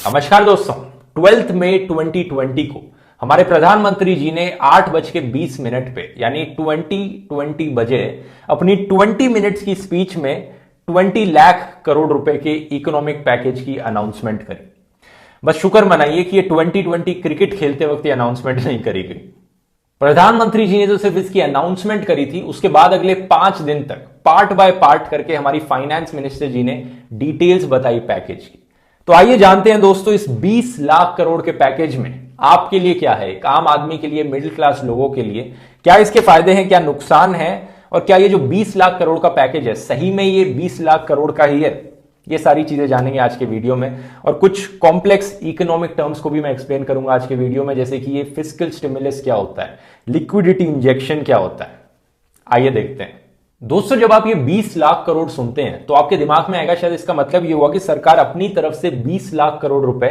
नमस्कार दोस्तों, 12 मई 2020 को हमारे प्रधानमंत्री जी ने 8:20 पे यानी 20 बजे अपनी 20 मिनट्स की स्पीच में 20 लाख करोड़ रुपए के इकोनॉमिक पैकेज की अनाउंसमेंट करी। बस शुक्र मनाइए कि ये 2020 क्रिकेट खेलते वक्त ये अनाउंसमेंट नहीं करी गई। प्रधानमंत्री जी ने तो सिर्फ इसकी अनाउंसमेंट करी थी, उसके बाद अगले 5 दिन तक पार्ट बाय पार्ट करके हमारी फाइनेंस मिनिस्टर जी ने डिटेल्स बताई पैकेज की। तो आइए जानते हैं दोस्तों, इस 20 लाख करोड़ के पैकेज में आपके लिए क्या है, एक आम आदमी के लिए, मिडिल क्लास लोगों के लिए क्या इसके फायदे हैं, क्या नुकसान है, और क्या ये जो 20 लाख करोड़ का पैकेज है सही में ये 20 लाख करोड़ का ही है। ये सारी चीजें जानेंगे आज के वीडियो में, और कुछ कॉम्प्लेक्स इकोनॉमिक टर्म्स को भी मैं एक्सप्लेन करूंगा आज के वीडियो में, जैसे कि ये फिस्कल स्टिमुलस क्या होता है, लिक्विडिटी इंजेक्शन क्या होता है। आइए देखते हैं दोस्तों, जब आप ये 20 लाख करोड़ सुनते हैं तो आपके दिमाग में आएगा शायद इसका मतलब ये हुआ कि सरकार अपनी तरफ से 20 लाख करोड़ रुपए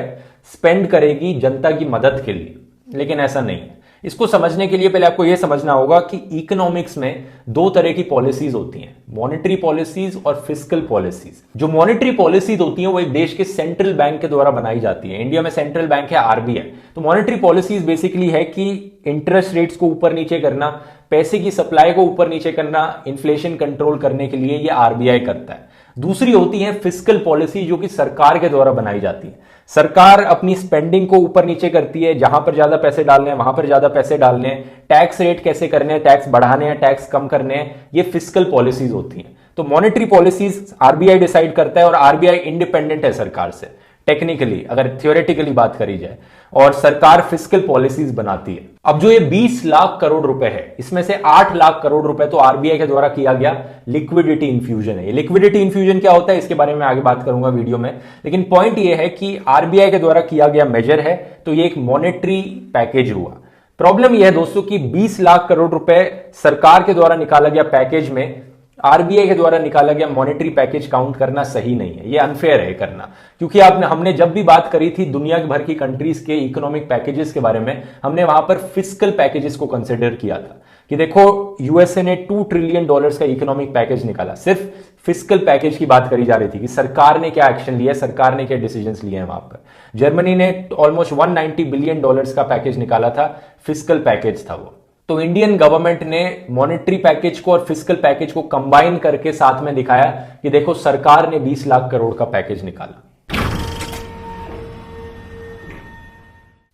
स्पेंड करेगी जनता की मदद के लिए, लेकिन ऐसा नहीं है। इसको समझने के लिए पहले आपको यह समझना होगा कि इकोनॉमिक्स में दो तरह की पॉलिसीज होती हैं, मॉनेटरी पॉलिसीज और फिस्कल पॉलिसीज। जो मॉनेटरी पॉलिसीज होती हैं वो एक देश के सेंट्रल बैंक के द्वारा बनाई जाती है। इंडिया में सेंट्रल बैंक है आरबीआई। तो मॉनेटरी पॉलिसीज बेसिकली है कि इंटरेस्ट रेट्स को ऊपर नीचे करना, पैसे की सप्लाई को ऊपर नीचे करना, इन्फ्लेशन कंट्रोल करने के लिए ये आरबीआई करता है। दूसरी होती है फिस्कल पॉलिसी, जो कि सरकार के द्वारा बनाई जाती है। सरकार अपनी स्पेंडिंग को ऊपर नीचे करती है, जहां पर ज्यादा पैसे डालने हैं वहां पर ज्यादा पैसे डालने हैं, टैक्स रेट कैसे करने हैं, टैक्स बढ़ाने हैं, टैक्स कम करने हैं, ये फिस्कल पॉलिसीज होती हैं। तो मॉनेटरी पॉलिसीज आरबीआई डिसाइड करता है, और आरबीआई इंडिपेंडेंट है सरकार से टेक्निकली, अगर थियोरेटिकली बात करी जाए, और सरकार फिस्कल पॉलिसीज बनाती है। अब जो ये 20 लाख करोड़ रुपए है, इसमें से 8 लाख करोड़ रुपए तो आरबीआई के द्वारा किया गया लिक्विडिटी इंफ्यूजन है। लिक्विडिटी इंफ्यूजन क्या होता है इसके बारे में आगे बात करूंगा वीडियो में, लेकिन पॉइंट ये है कि आरबीआई के द्वारा किया गया मेजर है, तो ये एक मॉनेटरी पैकेज हुआ। प्रॉब्लम यह है दोस्तों कि 20 लाख करोड़ रुपए सरकार के द्वारा निकाला गया पैकेज में आरबीआई के द्वारा निकाला गया मॉनेटरी पैकेज काउंट करना सही नहीं है, ये अनफेयर है करना। क्योंकि हमने जब भी बात करी थी दुनिया भर की कंट्रीज के इकोनॉमिक पैकेजेस के बारे में, हमने वहां पर फिस्कल पैकेजेस को कंसिडर किया था कि देखो यूएसए ने $2 ट्रिलियन का इकोनॉमिक पैकेज निकाला। सिर्फ फिस्कल पैकेज की बात करी जा रही थी कि सरकार ने क्या एक्शन लिया, सरकार ने क्या डिसीजंस लिए हैं वहां पर। जर्मनी ने ऑलमोस्ट $190 बिलियन का पैकेज निकाला था, फिस्कल पैकेज था वो। तो इंडियन गवर्नमेंट ने मॉनेटरी पैकेज को और फिस्कल पैकेज को कंबाइन करके साथ में दिखाया कि देखो सरकार ने 20 लाख करोड़ का पैकेज निकाला।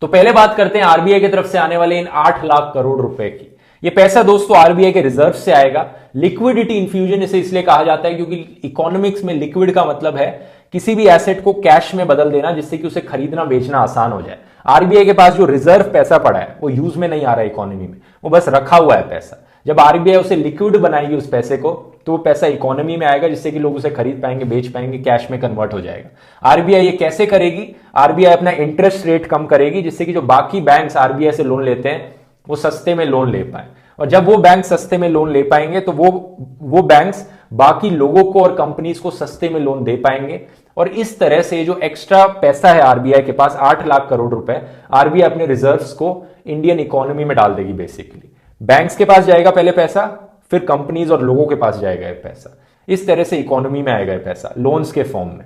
तो पहले बात करते हैं आरबीआई की तरफ से आने वाले इन 8 लाख करोड़ रुपए की। ये पैसा दोस्तों आरबीआई के रिजर्व से आएगा। लिक्विडिटी इंफ्यूजन इसे इसलिए कहा जाता है क्योंकि इकोनॉमिक्स में लिक्विड का मतलब है किसी भी एसेट को कैश में बदल देना, जिससे कि उसे खरीदना बेचना आसान हो जाए। आरबीआई के पास जो रिजर्व पैसा पड़ा है वो यूज में नहीं आ रहा है इकोनॉमी में, वो बस रखा हुआ है पैसा। जब आरबीआई उसे लिक्विड बनाएगी उस पैसे को, तो वो पैसा इकोनॉमी में आएगा, जिससे कि लोग उसे खरीद पाएंगे, बेच पाएंगे, कैश में कन्वर्ट हो जाएगा। आरबीआई ये कैसे करेगी? आरबीआई अपना इंटरेस्ट रेट कम करेगी, जिससे कि जो बाकी बैंक्स आरबीआई से लोन लेते हैं वो सस्ते में लोन ले पाए। और जब वो बैंक सस्ते में लोन ले पाएंगे तो वो बैंक्स बाकी लोगों को और कंपनीज को सस्ते में लोन दे पाएंगे। और इस तरह से जो एक्स्ट्रा पैसा है आरबीआई के पास, 8 लाख करोड़ रुपए, आरबीआई अपने रिजर्व्स को इंडियन इकोनॉमी में डाल देगी। बेसिकली बैंक्स के पास जाएगा पहले पैसा, फिर कंपनीज और लोगों के पास जाएगा ये पैसा। इस तरह से इकोनॉमी में आएगा ये पैसा लोन्स के फॉर्म में।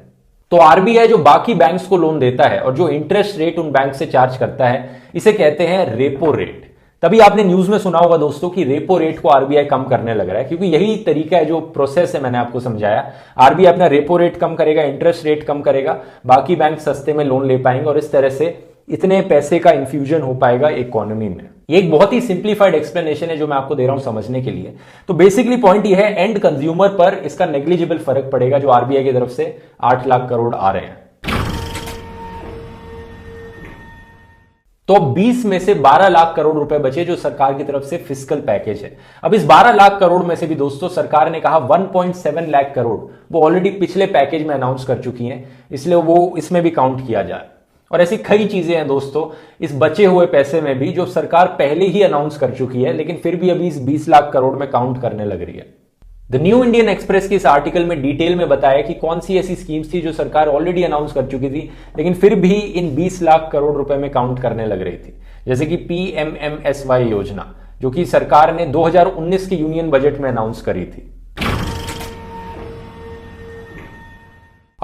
तो आरबीआई जो बाकी बैंक्स को लोन देता है और जो इंटरेस्ट रेट उन बैंक से चार्ज करता है, इसे कहते हैं रेपो रेट। तभी आपने न्यूज में सुना होगा दोस्तों कि रेपो रेट को आरबीआई कम करने लग रहा है, क्योंकि यही तरीका है, जो प्रोसेस है मैंने आपको समझाया। आरबीआई अपना रेपो रेट कम करेगा, इंटरेस्ट रेट कम करेगा, बाकी बैंक सस्ते में लोन ले पाएंगे, और इस तरह से इतने पैसे का इंफ्यूजन हो पाएगा इकोनॉमी में। ये एक बहुत ही सिंप्लीफाइड एक्सप्लेनेशन है जो मैं आपको दे रहा हूं समझने के लिए। तो बेसिकली पॉइंट ये है, एंड कंज्यूमर पर इसका नेग्लिजिबल फर्क पड़ेगा जो आरबीआई की तरफ से 8 लाख करोड़ आ रहे हैं। तो 20 में से 12 लाख करोड़ रुपए बचे जो सरकार की तरफ से फिस्कल पैकेज है। अब इस 12 लाख करोड़ में से भी दोस्तों सरकार ने कहा 1.7 लाख करोड़ वो ऑलरेडी पिछले पैकेज में अनाउंस कर चुकी हैं, इसलिए वो इसमें भी काउंट किया जाए। और ऐसी कई चीजें हैं दोस्तों इस बचे हुए पैसे में भी जो सरकार पहले ही अनाउंस कर चुकी है, लेकिन फिर भी अभी इस 20 लाख करोड़ में काउंट करने लग रही है। द न्यू इंडियन एक्सप्रेस के इस आर्टिकल में डिटेल में बताया कि कौन सी ऐसी स्कीम्स थी जो सरकार ऑलरेडी अनाउंस कर चुकी थी, लेकिन फिर भी इन 20 लाख करोड़ रुपए में काउंट करने लग रही थी। जैसे कि पीएमएमएसवाई योजना, जो कि सरकार ने 2019 के यूनियन बजट में अनाउंस करी थी।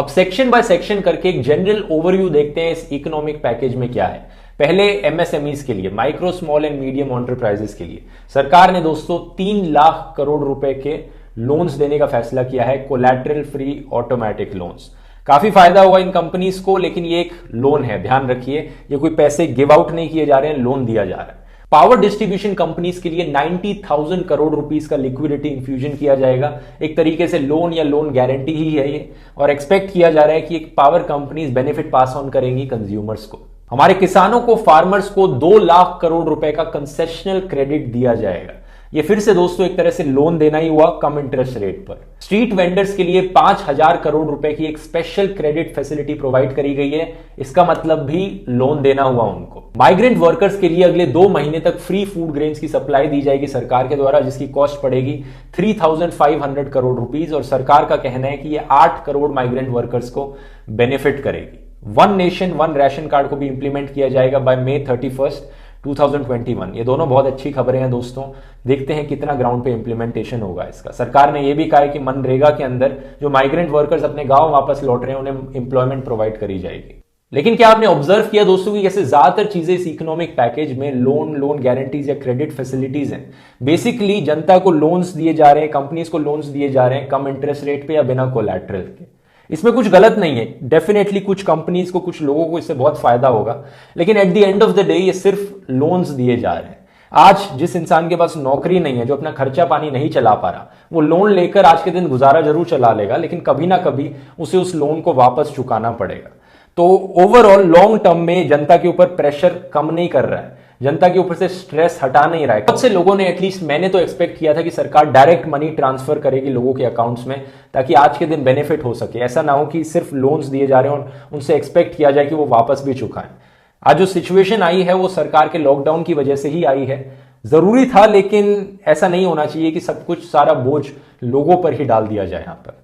अब सेक्शन बाय सेक्शन करके एक जनरल ओवरव्यू देखते हैं इस इकोनॉमिक पैकेज में क्या है। पहले एमएसएमईज के लिए, micro small and medium enterprises के लिए सरकार ने दोस्तों 3 लाख करोड़ रुपए के लोन्स देने का फैसला किया है, कोलैटरल फ्री ऑटोमेटिक लोन्स। काफी फायदा होगा इन कंपनीज को, लेकिन ये एक लोन है, ध्यान रखिए, ये कोई पैसे गिव आउट नहीं किए जा रहे हैं, लोन दिया जा रहा है। पावर डिस्ट्रीब्यूशन कंपनीज के लिए 90,000 करोड़ रुपीस का लिक्विडिटी इंफ्यूजन किया जाएगा। एक तरीके से लोन या लोन गारंटी ही है ये, और एक्सपेक्ट किया जा रहा है कि एक power companies benefit pass on करेंगी कंज्यूमर्स को। हमारे किसानों को, फार्मर्स को 2 लाख करोड़ रुपए का कंसेशनल क्रेडिट दिया जाएगा। ये फिर से दोस्तों एक तरह से लोन देना ही हुआ, कम इंटरेस्ट रेट पर। स्ट्रीट वेंडर्स के लिए 5,000 करोड़ रुपए की एक स्पेशल क्रेडिट फैसिलिटी प्रोवाइड करी गई है, इसका मतलब भी लोन देना हुआ उनको। माइग्रेंट वर्कर्स के लिए अगले 2 महीने तक फ्री फूड ग्रेन्स की सप्लाई दी जाएगी सरकार के द्वारा, जिसकी कॉस्ट पड़ेगी 3,500 करोड़ रुपीस, और सरकार का कहना है कि ये 8 करोड़ माइग्रेंट वर्कर्स को बेनिफिट करेगी। One nation one ration card को भी इंप्लीमेंट किया जाएगा बाय May 31, 2021। ये दोनों बहुत अच्छी खबरें हैं दोस्तों, देखते हैं कितना ग्राउंड पे इंप्लीमेंटेशन होगा इसका। सरकार ने यह भी कहा है कि मनरेगा के अंदर जो माइग्रेंट वर्कर्स अपने गांव वापस लौट रहे हैं उन्हें इंप्लॉयमेंट प्रोवाइड करी जाएगी। लेकिन क्या आपने ऑब्जर्व किया दोस्तों कि कैसे ज्यादातर चीजें इस इकोनॉमिक पैकेज में लोन गारंटीज या क्रेडिट फैसिलिटीज हैं। बेसिकली जनता को लोन्स दिए जा रहे हैं, कंपनीज को लोन्स दिए जा रहे हैं कम इंटरेस्ट रेट पे या बिना कोलैटरल के। इसमें कुछ गलत नहीं है, डेफिनेटली कुछ कंपनीज को, कुछ लोगों को इससे बहुत फायदा होगा, लेकिन at the end of the day ये सिर्फ लोन्स दिए जा रहे हैं। आज जिस इंसान के पास नौकरी नहीं है, जो अपना खर्चा पानी नहीं चला पा रहा, वो लोन लेकर आज के दिन गुजारा जरूर चला लेगा, लेकिन कभी ना कभी उसे उस लोन को वापस चुकाना पड़ेगा। तो ओवरऑल लॉन्ग टर्म में जनता के ऊपर प्रेशर कम नहीं कर रहा है, जनता के ऊपर से स्ट्रेस हटा नहीं रहा है। बहुत से लोगों ने, एटलीस्ट मैंने तो एक्सपेक्ट किया था कि सरकार डायरेक्ट मनी ट्रांसफर करेगी लोगों के अकाउंट्स में, ताकि आज के दिन बेनिफिट हो सके। ऐसा ना हो कि सिर्फ लोन्स दिए जा रहे हैं और उनसे एक्सपेक्ट किया जाए कि वो वापस भी चुकाएं। आज जो सिचुएशन आई है वो सरकार के लॉकडाउन की वजह से ही आई है। जरूरी था, लेकिन ऐसा नहीं होना चाहिए कि सब कुछ, सारा बोझ लोगों पर ही डाल दिया जाए। यहां पर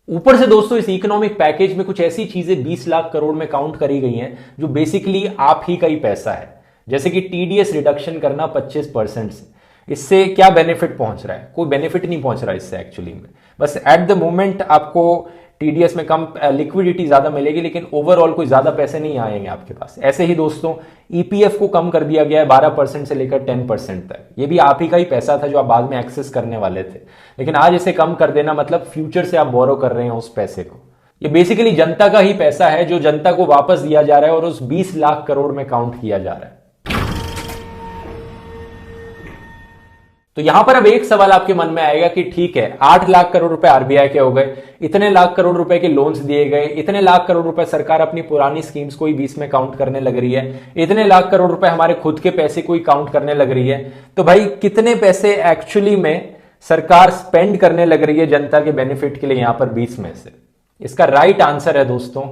ऊपर से दोस्तों इस इकोनॉमिक पैकेज में कुछ ऐसी चीजें 20 लाख करोड़ में काउंट करी गई हैं जो बेसिकली आप ही का ही पैसा है, जैसे कि टीडीएस रिडक्शन करना 25% से। इससे क्या बेनिफिट पहुंच रहा है? कोई बेनिफिट नहीं पहुंच रहा इससे एक्चुअली में, बस एट द मोमेंट आपको टीडीएस में कम लिक्विडिटी ज्यादा मिलेगी, लेकिन ओवरऑल कोई ज्यादा पैसे नहीं आएंगे आपके पास। ऐसे ही दोस्तों ईपीएफ को कम कर दिया गया है 12% से लेकर 10% तक। ये भी आप ही का ही पैसा था जो आप बाद में एक्सेस करने वाले थे, लेकिन आज इसे कम कर देना मतलब फ्यूचर से आप बोरो कर रहे हैं उस पैसे को। ये बेसिकली जनता का ही पैसा है जो जनता को वापस दिया जा रहा है और उस 20 लाख करोड़ में काउंट किया जा रहा है। तो यहां पर अब एक सवाल आपके मन में आएगा कि ठीक है, 8 लाख करोड़ रुपए आरबीआई के हो गए, इतने लाख करोड़ रुपए के लोन्स दिए गए, इतने लाख करोड़ रुपए सरकार अपनी पुरानी स्कीम्स को ही 20 में काउंट करने लग रही है, इतने लाख करोड़ रुपए हमारे खुद के पैसे को ही काउंट करने लग रही है, तो भाई कितने पैसे एक्चुअली में सरकार स्पेंड करने लग रही है जनता के बेनिफिट के लिए यहां पर 20 में से? इसका राइट आंसर है दोस्तों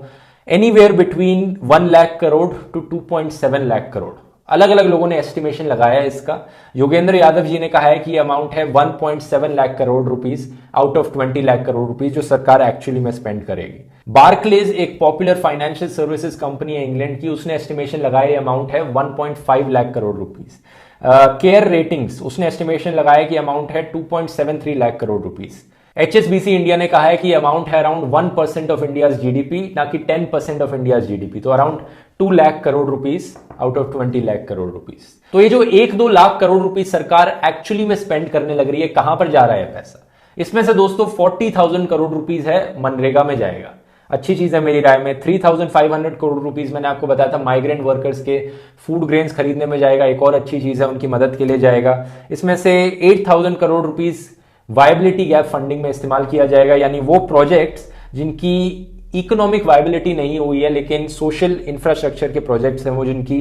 anywhere between 1 lakh crore to 2.7 lakh crore. अलग अलग लोगों ने एस्टिमेशन लगाया है इसका। योगेंद्र यादव जी ने कहा है कि ये अमाउंट है 1.7 lakh crore rupees out of 20 lakh crore rupees जो सरकार एक्चुअली में स्पेंड करेगी। बार्कलेज एक पॉपुलर फाइनेंशियल सर्विसेज कंपनी है इंग्लैंड की, उसने एस्टिमेशन लगाया ये अमाउंट है 1.5 lakh crore rupees. Care ratings उसने एस्टिमेशन लगाया कि अमाउंट है 2.73 lakh crore rupees. HSBC India ने कहा है कि अमाउंट है अराउंड 1% ऑफ इंडियाज जीडीपी, ना कि 10% ऑफ इंडियाज जीडीपी, तो around 2 lakh crore rupees out of 20 lakh crore rupees. तो ये जो 1-2 लाख करोड़ रुपीस सरकार एक्चुअली में स्पेंड करने लग रही है, कहां पर जा रहा है पैसा? इसमें से दोस्तों 40,000 करोड़ रुपीस है मनरेगा में जाएगा। अच्छी चीज है मेरी राय में। 3,500 करोड़ रुपीस मैंने आपको बताया था माइग्रेंट वर्कर्स के फूड ग्रेन्स खरीदने में जाएगा, एक और अच्छी चीज है उनकी मदद के लिए जाएगा। इसमें से 8,000 crore rupees viability gap funding में इस्तेमाल किया जाएगा, यानी वो प्रोजेक्ट्स जिनकी इकोनॉमिक वायबिलिटी नहीं हुई है लेकिन सोशल इंफ्रास्ट्रक्चर के प्रोजेक्ट्स हैं, वो जिनकी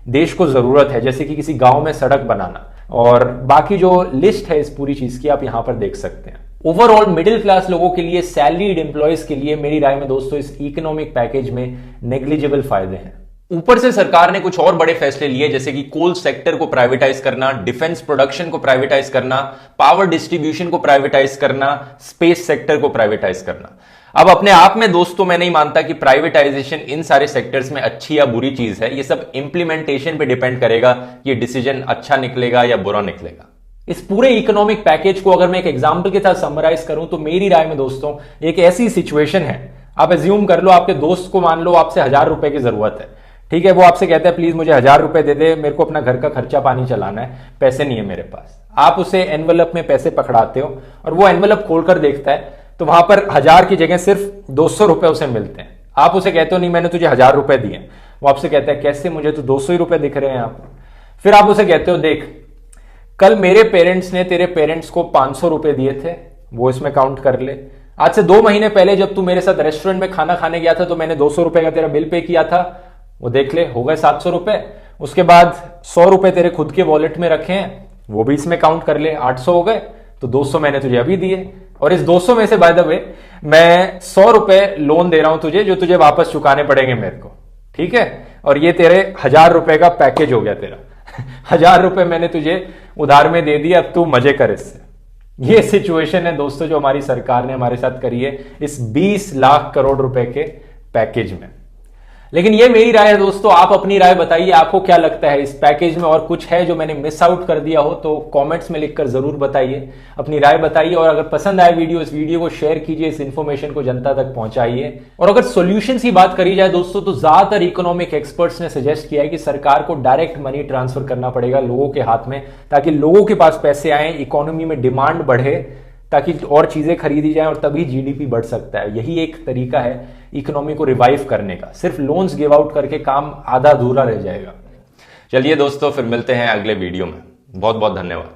देश को जरूरत है, जैसे कि किसी गांव में सड़क बनाना, और बाकी जो लिस्ट है इस पूरी चीज की आप यहां पर देख सकते हैं। ओवरऑल मिडिल क्लास लोगों के लिए, सैलरीड एम्प्लॉयज के लिए मेरी राय में दोस्तों इस इकोनॉमिक पैकेज में नेग्लिजिबल फायदे हैं। ऊपर से सरकार ने कुछ और बड़े फैसले लिए, जैसे कि कोल सेक्टर को प्राइवेटाइज करना, डिफेंस प्रोडक्शन को प्राइवेटाइज करना, पावर डिस्ट्रीब्यूशन को प्राइवेटाइज करना, स्पेस सेक्टर को प्राइवेटाइज करना। अब अपने आप में दोस्तों मैं नहीं मानता कि प्राइवेटाइजेशन इन सारे सेक्टर्स में अच्छी या बुरी चीज है। ये सब इंप्लीमेंटेशन पे डिपेंड करेगा, ये डिसीजन अच्छा निकलेगा या बुरा निकलेगा। इस पूरे इकोनॉमिक पैकेज को अगर मैं एक एग्जांपल के साथ समराइज करूं तो मेरी राय में दोस्तों एक ऐसी सिचुएशन है, आप एज्यूम कर लो, आपके दोस्त को मान लो आपसे 1000 रुपए की जरूरत है, ठीक है, वो आपसे कहता है प्लीज मुझे 1000 रुपए दे दे, मेरे को अपना घर का खर्चा पानी चलाना है, पैसे नहीं है मेरे पास। आप उसे एनवलप में पैसे पकड़ाते हो और वो एनवलप खोलकर देखता है तो वहां पर 1000 की जगह सिर्फ 200 रुपए उसे मिलते हैं। आप उसे कहते हो नहीं मैंने तुझे 1000 रुपए दिए, वो आपसे कहता है कैसे, मुझे तो 200 ही रुपए दिख रहे हैं यहाँ पर। फिर आप उसे कहते हो देख, कल मेरे पेरेंट्स ने तेरे पेरेंट्स को 500 रुपए दिए थे, वो इसमें काउंट कर ले। आज से 2 महीने पहले जब तू मेरे साथ रेस्टोरेंट में खाना खाने गया था तो मैंने 200 रुपए का तेरा बिल पे किया था, वो देख ले, हो गए 700 रुपए। उसके बाद 100 रुपए तेरे खुद के वॉलेट में रखे हैं, वो भी इसमें काउंट कर ले, 800 हो गए। तो 200 मैंने तुझे अभी दिए, और इस 200 में से बाय द वे मैं 100 रुपए लोन दे रहा हूं तुझे, जो तुझे वापस चुकाने पड़ेंगे मेरे को, ठीक है। और ये तेरे 1000 रुपए का पैकेज हो गया तेरा। 1000 रुपए मैंने तुझे उधार में दे दिया, अब तू मजे कर इससे। ये सिचुएशन है दोस्तों जो हमारी सरकार ने हमारे साथ करी है इस 20 लाख करोड़ रुपए के पैकेज में। लेकिन ये मेरी राय है दोस्तों, आप अपनी राय बताइए, आपको क्या लगता है इस पैकेज में और कुछ है जो मैंने मिस आउट कर दिया हो तो कमेंट्स में लिखकर जरूर बताइए, अपनी राय बताइए। और अगर पसंद आए वीडियो, इस वीडियो को शेयर कीजिए, इस इंफॉर्मेशन को जनता तक पहुंचाइए। और अगर सॉल्यूशंस की बात करी जाए दोस्तों तो ज्यादातर इकोनॉमिक एक्सपर्ट्स ने सजेस्ट किया है कि सरकार को डायरेक्ट मनी ट्रांसफर करना पड़ेगा लोगों के हाथ में, ताकि लोगों के पास पैसे आए, इकोनॉमी में डिमांड बढ़े, ताकि और चीजें खरीदी जाएं और तभी जीडीपी बढ़ सकता है। यही एक तरीका है इकोनॉमी को रिवाइव करने का। सिर्फ लोन्स गिव आउट करके काम आधा अधूरा रह जाएगा। चलिए दोस्तों, फिर मिलते हैं अगले वीडियो में। बहुत बहुत धन्यवाद।